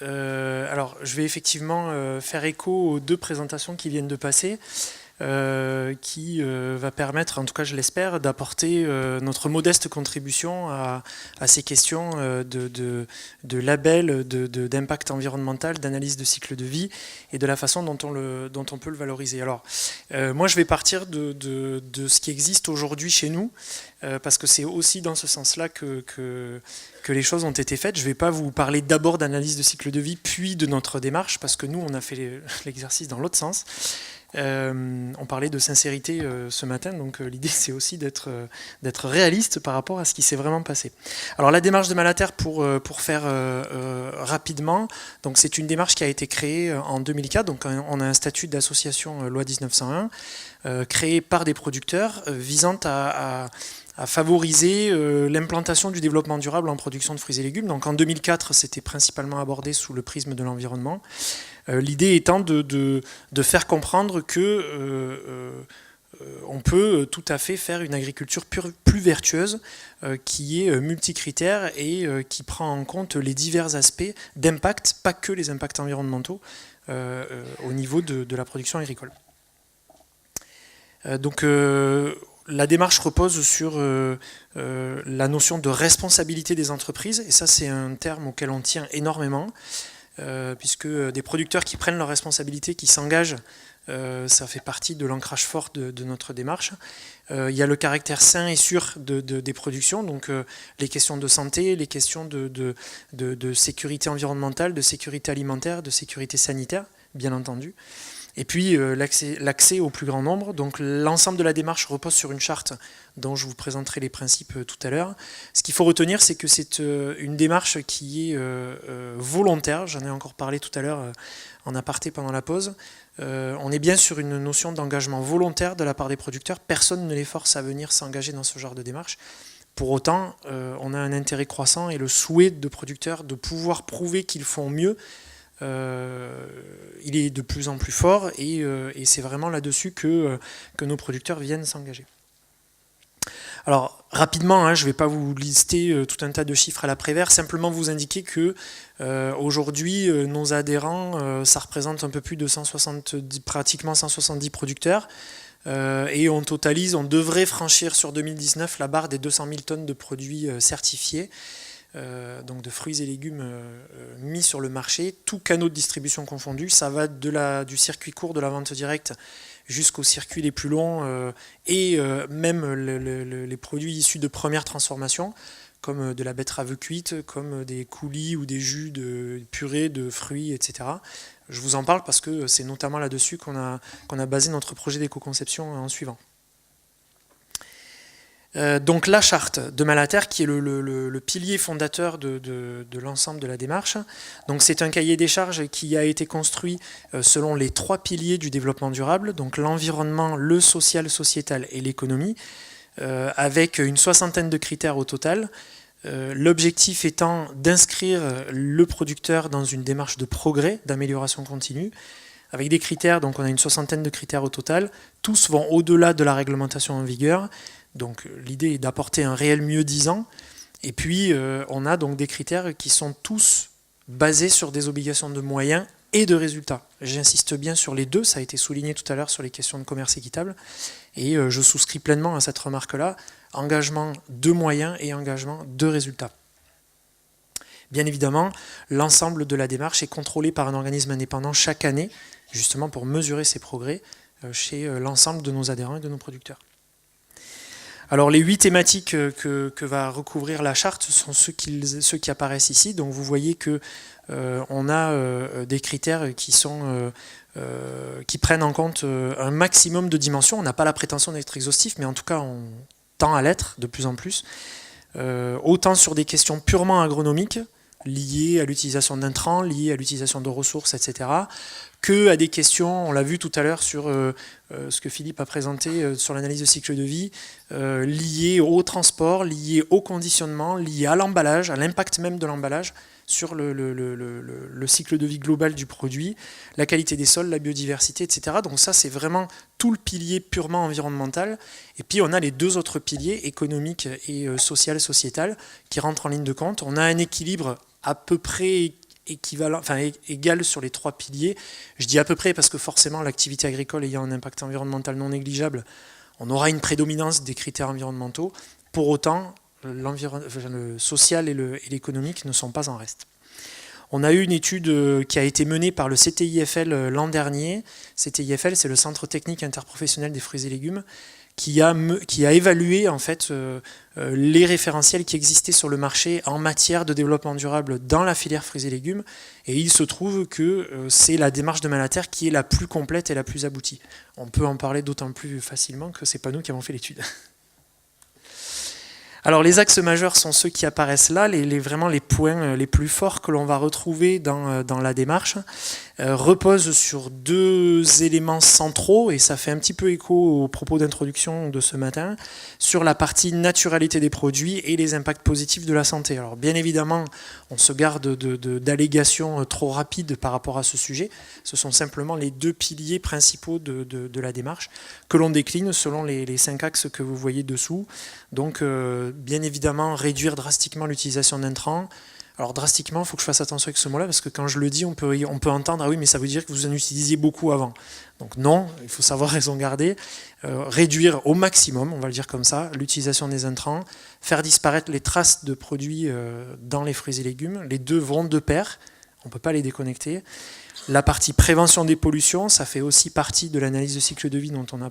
Alors, je vais effectivement faire écho aux deux présentations qui viennent de passer, qui va permettre, en tout cas je l'espère, d'apporter notre modeste contribution à ces questions de label, d'impact environnemental, d'analyse de cycle de vie et de la façon dont on peut le valoriser. Alors, moi je vais partir de ce qui existe aujourd'hui chez nous, parce que c'est aussi dans ce sens-là que les choses ont été faites. Je ne vais pas vous parler d'abord d'analyse de cycle de vie, puis de notre démarche, parce que nous, on a fait l'exercice dans l'autre sens. On parlait de sincérité ce matin, donc l'idée c'est aussi d'être réaliste par rapport à ce qui s'est vraiment passé. Alors la démarche de Malater, pour faire rapidement, donc c'est une démarche qui a été créée en 2004, donc on a un statut d'association loi 1901, créé par des producteurs visant à favoriser l'implantation du développement durable en production de fruits et légumes. Donc en 2004, c'était principalement abordé sous le prisme de l'environnement. L'idée étant de faire comprendre que on peut tout à fait faire une agriculture plus vertueuse, qui est multicritère et qui prend en compte les divers aspects d'impact, pas que les impacts environnementaux, au niveau de la production agricole. Donc la démarche repose sur la notion de responsabilité des entreprises, et ça c'est un terme auquel on tient énormément, puisque des producteurs qui prennent leurs responsabilités, qui s'engagent, ça fait partie de l'ancrage fort de notre démarche. Il y a le caractère sain et sûr des productions, donc les questions de santé, les questions de sécurité environnementale, de sécurité alimentaire, de sécurité sanitaire, bien entendu. Et puis l'accès au plus grand nombre. Donc l'ensemble de la démarche repose sur une charte dont je vous présenterai les principes tout à l'heure. Ce qu'il faut retenir, c'est que c'est une démarche qui est volontaire. J'en ai encore parlé tout à l'heure en aparté pendant la pause. On est bien sur une notion d'engagement volontaire de la part des producteurs. Personne ne les force à venir s'engager dans ce genre de démarche. Pour autant, on a un intérêt croissant et le souhait de producteurs de pouvoir prouver qu'ils font mieux. Il est de plus en plus fort et c'est vraiment là-dessus que nos producteurs viennent s'engager. Alors rapidement, je ne vais pas vous lister tout un tas de chiffres à l'après-vert, simplement vous indiquer que aujourd'hui nos adhérents, ça représente un peu plus de pratiquement 170 producteurs, et on devrait franchir sur 2019 la barre des 200 000 tonnes de produits certifiés. Donc de fruits et légumes mis sur le marché, tous canaux de distribution confondus. Ça va du circuit court de la vente directe jusqu'aux circuits les plus longs, et même les produits issus de première transformation, comme de la betterave cuite, comme des coulis ou des jus de purée de fruits, etc. Je vous en parle parce que c'est notamment là-dessus qu'on a basé notre projet d'éco-conception en suivant. Donc la charte de Malater, qui est le pilier fondateur de l'ensemble de la démarche. Donc c'est un cahier des charges qui a été construit selon les 3 piliers du développement durable, donc l'environnement, le social, sociétal et l'économie, avec une 60aine de critères au total. L'objectif étant d'inscrire le producteur dans une démarche de progrès, d'amélioration continue, avec des critères, donc on a une 60aine de critères au total, tous vont au-delà de la réglementation en vigueur. Donc l'idée est d'apporter un réel mieux-disant. Et puis on a donc des critères qui sont tous basés sur des obligations de moyens et de résultats. J'insiste bien sur les deux, ça a été souligné tout à l'heure sur les questions de commerce équitable. Et je souscris pleinement à cette remarque-là. Engagement de moyens et engagement de résultats. Bien évidemment, l'ensemble de la démarche est contrôlé par un organisme indépendant chaque année, justement pour mesurer ses progrès chez l'ensemble de nos adhérents et de nos producteurs. Alors les 8 thématiques que va recouvrir la charte sont ceux qui apparaissent ici. Donc vous voyez que on a des critères qui prennent en compte un maximum de dimensions. On n'a pas la prétention d'être exhaustif, mais en tout cas on tend à l'être de plus en plus. Autant sur des questions purement agronomiques, liées à l'utilisation d'intrants, liées à l'utilisation de ressources, etc., que à des questions, on l'a vu tout à l'heure sur ce que Philippe a présenté sur l'analyse de cycle de vie, liées au transport, liées au conditionnement, liées à l'emballage, à l'impact même de l'emballage sur le cycle de vie global du produit, la qualité des sols, la biodiversité, etc. Donc ça, c'est vraiment tout le pilier purement environnemental. Et puis on a les 2 autres piliers, économique et social, sociétal, qui rentrent en ligne de compte. On a un équilibre à peu près égale sur les 3 piliers. Je dis à peu près parce que forcément l'activité agricole ayant un impact environnemental non négligeable, on aura une prédominance des critères environnementaux. Pour autant, le social et l'économique ne sont pas en reste. On a eu une étude qui a été menée par le CTIFL l'an dernier. CTIFL, c'est le Centre technique interprofessionnel des fruits et légumes, qui a évalué en fait les référentiels qui existaient sur le marché en matière de développement durable dans la filière fruits et légumes. Et il se trouve que c'est la démarche de Malater qui est la plus complète et la plus aboutie. On peut en parler d'autant plus facilement que ce n'est pas nous qui avons fait l'étude. Alors les axes majeurs sont ceux qui apparaissent là, vraiment les points les plus forts que l'on va retrouver dans la démarche, reposent sur 2 éléments centraux, et ça fait un petit peu écho aux propos d'introduction de ce matin, sur la partie naturalité des produits et les impacts positifs de la santé. Alors bien évidemment, on se garde d'allégations trop rapides par rapport à ce sujet, ce sont simplement les 2 piliers principaux de la démarche, que l'on décline selon les 5 axes que vous voyez dessous. Donc bien évidemment réduire drastiquement l'utilisation d'intrants. Alors drastiquement, il faut que je fasse attention avec ce mot-là, parce que quand je le dis, on peut entendre « ah oui, mais ça veut dire que vous en utilisiez beaucoup avant ». Donc non, il faut savoir raison garder. Réduire au maximum, on va le dire comme ça, l'utilisation des intrants, faire disparaître les traces de produits dans les fruits et légumes. Les 2 vont de pair, on ne peut pas les déconnecter. La partie prévention des pollutions, ça fait aussi partie de l'analyse de cycle de vie dont on a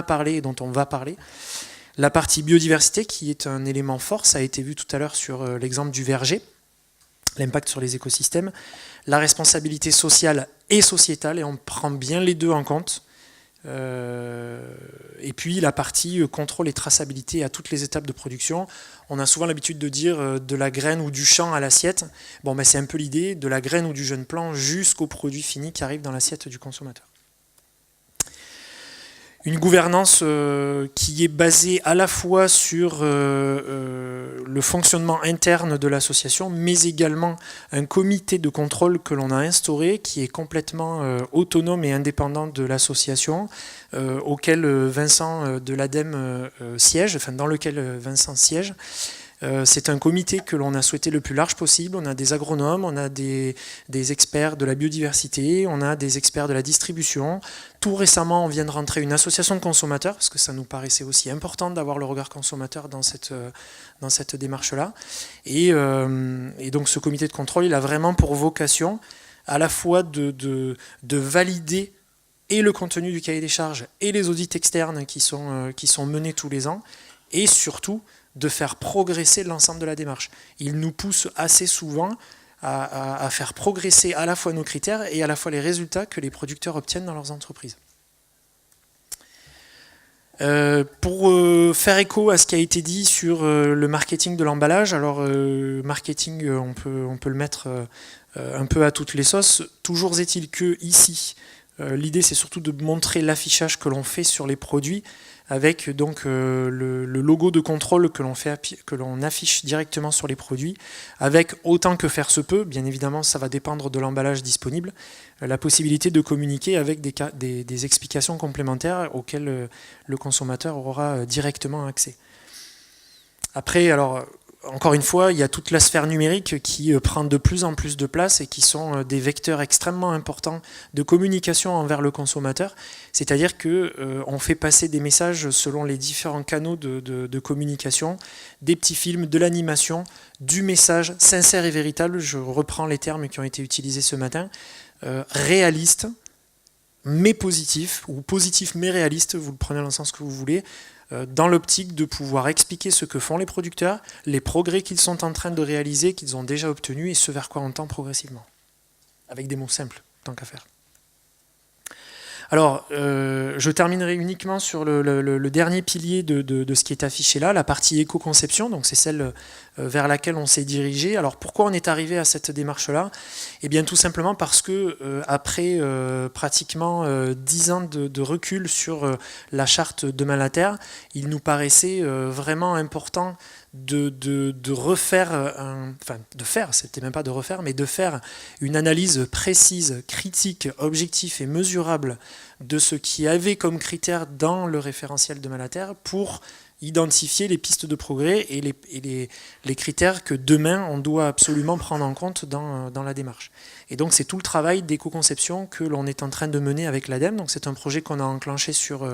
parlé et dont on va parler. La partie biodiversité, qui est un élément fort, ça a été vu tout à l'heure sur l'exemple du verger, l'impact sur les écosystèmes. La responsabilité sociale et sociétale, et on prend bien les 2 en compte. Et puis la partie contrôle et traçabilité à toutes les étapes de production. On a souvent l'habitude de dire de la graine ou du champ à l'assiette. Bon, ben c'est un peu l'idée, de la graine ou du jeune plant jusqu'au produit fini qui arrive dans l'assiette du consommateur. Une gouvernance qui est basée à la fois sur le fonctionnement interne de l'association, mais également un comité de contrôle que l'on a instauré, qui est complètement autonome et indépendant de l'association, auquel Vincent de l'ADEME siège, enfin dans lequel Vincent siège. C'est un comité que l'on a souhaité le plus large possible. On a des agronomes, on a des experts de la biodiversité, on a des experts de la distribution. Tout récemment, on vient de rentrer une association de consommateurs, parce que ça nous paraissait aussi important d'avoir le regard consommateur dans cette démarche-là. Et donc ce comité de contrôle, il a vraiment pour vocation à la fois de valider et le contenu du cahier des charges et les audits externes qui sont menés tous les ans, et surtout de faire progresser l'ensemble de la démarche. Il nous pousse assez souvent à faire progresser à la fois nos critères et à la fois les résultats que les producteurs obtiennent dans leurs entreprises. Pour faire écho à ce qui a été dit sur le marketing de l'emballage, alors marketing, on peut le mettre un peu à toutes les sauces. Toujours est-il que ici, l'idée c'est surtout de montrer l'affichage que l'on fait sur les produits, avec donc le logo de contrôle que l'on affiche directement sur les produits, avec autant que faire se peut, bien évidemment ça va dépendre de l'emballage disponible, la possibilité de communiquer avec des explications complémentaires auxquelles le consommateur aura directement accès. Après, alors encore une fois, il y a toute la sphère numérique qui prend de plus en plus de place et qui sont des vecteurs extrêmement importants de communication envers le consommateur. C'est-à-dire qu'on fait passer des messages selon les différents canaux de communication, des petits films, de l'animation, du message sincère et véritable, je reprends les termes qui ont été utilisés ce matin, réaliste, mais positif, ou positif mais réaliste, vous le prenez dans le sens que vous voulez, dans l'optique de pouvoir expliquer ce que font les producteurs, les progrès qu'ils sont en train de réaliser, qu'ils ont déjà obtenus et ce vers quoi on tend progressivement. Avec des mots simples, tant qu'à faire. Alors, je terminerai uniquement sur le dernier pilier de ce qui est affiché là, la partie éco-conception, donc c'est celle vers laquelle on s'est dirigé. Alors pourquoi on est arrivé à cette démarche-là? Eh bien tout simplement parce que après pratiquement 10 ans de recul sur la charte de Malater, il nous paraissait vraiment important de refaire, c'était même pas de refaire, mais de faire une analyse précise, critique, objective et mesurable de ce qui avait comme critère dans le référentiel de Malater pour identifier les pistes de progrès et les critères que demain on doit absolument prendre en compte dans la démarche. Et donc c'est tout le travail d'éco-conception que l'on est en train de mener avec l'ADEME. Donc c'est un projet qu'on a enclenché sur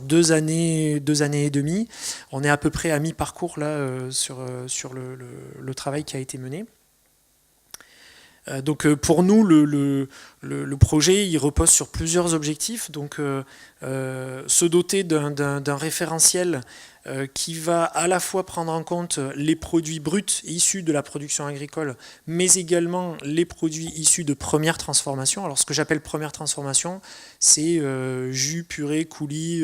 2 années et demie. On est à peu près à mi-parcours là sur le travail qui a été mené. Donc pour nous, le projet il repose sur plusieurs objectifs. Donc se doter d'un référentiel qui va à la fois prendre en compte les produits bruts issus de la production agricole, mais également les produits issus de première transformation. Alors ce que j'appelle première transformation, c'est jus, purée, coulis,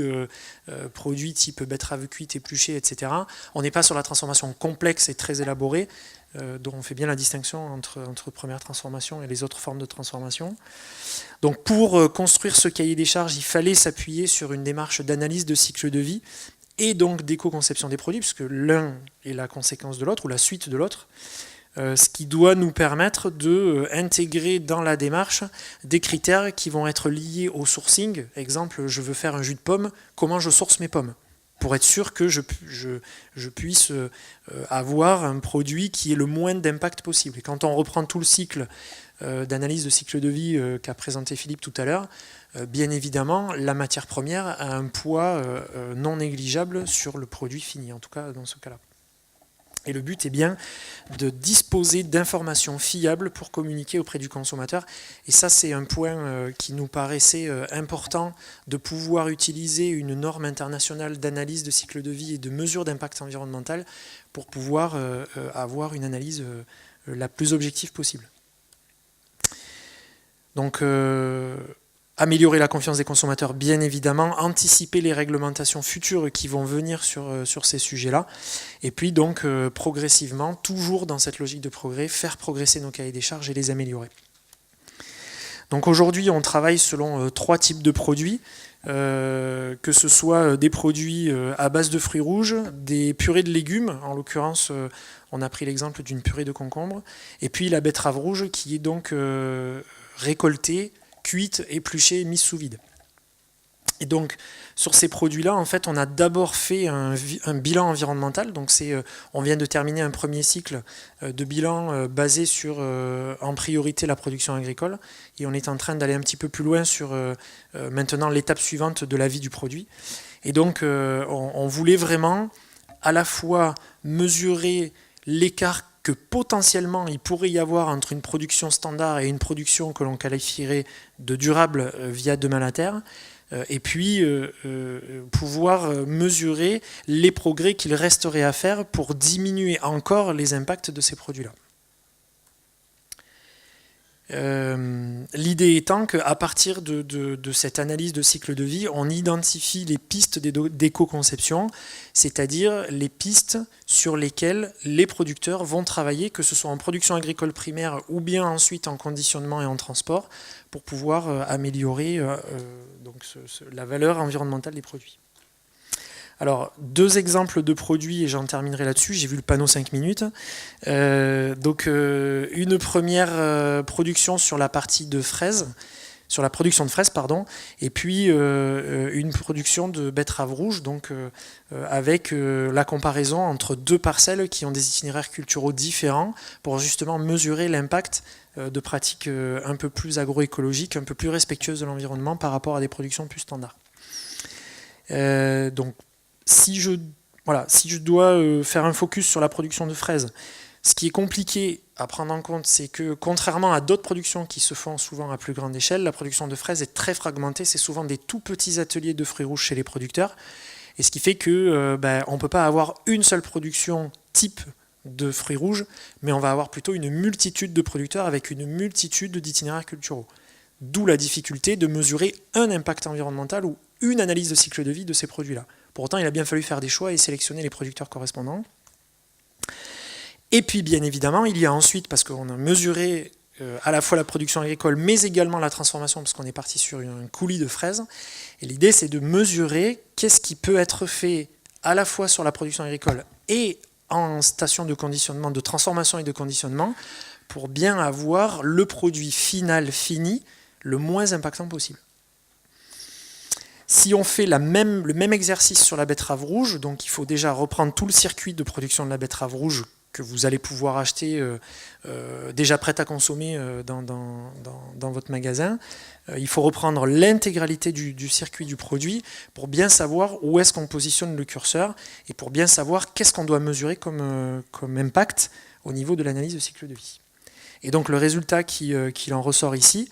produits type betterave cuite, épluchée, etc. On n'est pas sur la transformation complexe et très élaborée, dont on fait bien la distinction entre première transformation et les autres formes de transformation. Donc pour construire ce cahier des charges, il fallait s'appuyer sur une démarche d'analyse de cycle de vie et donc d'éco-conception des produits, puisque l'un est la conséquence de l'autre, ou la suite de l'autre, ce qui doit nous permettre d'intégrer dans la démarche des critères qui vont être liés au sourcing. Exemple, je veux faire un jus de pomme, comment je source mes pommes ? Pour être sûr que je puisse avoir un produit qui ait le moins d'impact possible. Et quand on reprend tout le cycle d'analyse de cycle de vie qu'a présenté Philippe tout à l'heure, bien évidemment, la matière première a un poids non négligeable sur le produit fini, en tout cas dans ce cas-là. Et le but est bien de disposer d'informations fiables pour communiquer auprès du consommateur. Et ça, c'est un point qui nous paraissait important, de pouvoir utiliser une norme internationale d'analyse de cycle de vie et de mesure d'impact environnemental pour pouvoir avoir une analyse la plus objective possible. Donc, améliorer la confiance des consommateurs, bien évidemment, anticiper les réglementations futures qui vont venir sur ces sujets-là, et puis donc progressivement, toujours dans cette logique de progrès, faire progresser nos cahiers des charges et les améliorer. Donc aujourd'hui, on travaille selon 3 types de produits, que ce soit des produits à base de fruits rouges, des purées de légumes, en l'occurrence, on a pris l'exemple d'une purée de concombre, et puis la betterave rouge qui est donc récoltée, cuite, épluchée, mise sous vide. Et donc, sur ces produits-là, en fait, on a d'abord fait un bilan environnemental. Donc, on vient de terminer un premier cycle de bilan basé sur, en priorité, la production agricole. Et on est en train d'aller un petit peu plus loin sur maintenant l'étape suivante de la vie du produit. Et donc, on voulait vraiment à la fois mesurer l'écart que potentiellement il pourrait y avoir entre une production standard et une production que l'on qualifierait de durable via Demain la Terre, et puis pouvoir mesurer les progrès qu'il resterait à faire pour diminuer encore les impacts de ces produits-là. L'idée étant qu'à partir de cette analyse de cycle de vie, on identifie les pistes d'éco-conception, c'est-à-dire les pistes sur lesquelles les producteurs vont travailler, que ce soit en production agricole primaire ou bien ensuite en conditionnement et en transport, pour pouvoir améliorer donc la valeur environnementale des produits. Alors, 2 exemples de produits, et j'en terminerai là-dessus, j'ai vu le panneau 5 minutes. Donc, une première production sur la partie de fraises, sur la production de fraises, pardon, et puis une production de betteraves rouges, donc avec la comparaison entre 2 parcelles qui ont des itinéraires culturaux différents pour justement mesurer l'impact de pratiques un peu plus agroécologiques, un peu plus respectueuses de l'environnement par rapport à des productions plus standards. Donc, si je dois faire un focus sur la production de fraises, ce qui est compliqué à prendre en compte, c'est que contrairement à d'autres productions qui se font souvent à plus grande échelle, la production de fraises est très fragmentée, c'est souvent des tout petits ateliers de fruits rouges chez les producteurs, et ce qui fait que on ne peut pas avoir une seule production type de fruits rouges, mais on va avoir plutôt une multitude de producteurs avec une multitude d'itinéraires culturaux. D'où la difficulté de mesurer un impact environnemental ou une analyse de cycle de vie de ces produits-là. Pour autant, il a bien fallu faire des choix et sélectionner les producteurs correspondants. Et puis, bien évidemment, il y a ensuite, parce qu'on a mesuré à la fois la production agricole, mais également la transformation, parce qu'on est parti sur un coulis de fraises. Et l'idée, c'est de mesurer qu'est-ce qui peut être fait à la fois sur la production agricole et en station de conditionnement, de transformation et de conditionnement, pour bien avoir le produit final fini le moins impactant possible. Si on fait le même exercice sur la betterave rouge, donc il faut déjà reprendre tout le circuit de production de la betterave rouge que vous allez pouvoir acheter déjà prête à consommer dans votre magasin. Il faut reprendre l'intégralité du circuit du produit pour bien savoir où est-ce qu'on positionne le curseur et pour bien savoir qu'est-ce qu'on doit mesurer comme impact au niveau de l'analyse de cycle de vie. Et donc le résultat qui en ressort ici,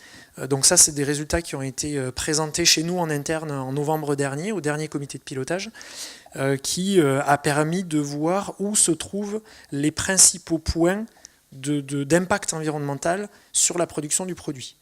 donc ça c'est des résultats qui ont été présentés chez nous en interne en novembre dernier, au dernier comité de pilotage, qui a permis de voir où se trouvent les principaux points d'impact environnemental sur la production du produit.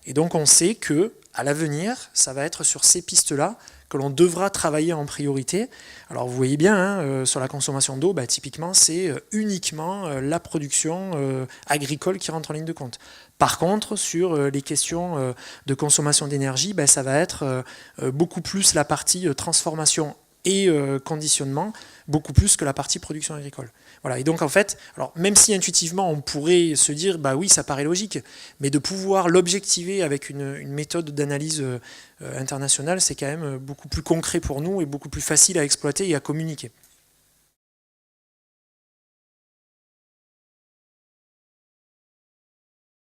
Et donc on sait que à l'avenir, ça va être sur ces pistes-là que l'on devra travailler en priorité. Alors vous voyez bien, hein, sur la consommation d'eau, typiquement c'est uniquement la production agricole qui rentre en ligne de compte. Par contre, sur les questions de consommation d'énergie, ça va être beaucoup plus la partie transformation et conditionnement, beaucoup plus que la partie production agricole. Voilà. Et donc en fait, alors même si intuitivement on pourrait se dire oui ça paraît logique, mais de pouvoir l'objectiver avec une méthode d'analyse internationale, c'est quand même beaucoup plus concret pour nous et beaucoup plus facile à exploiter et à communiquer.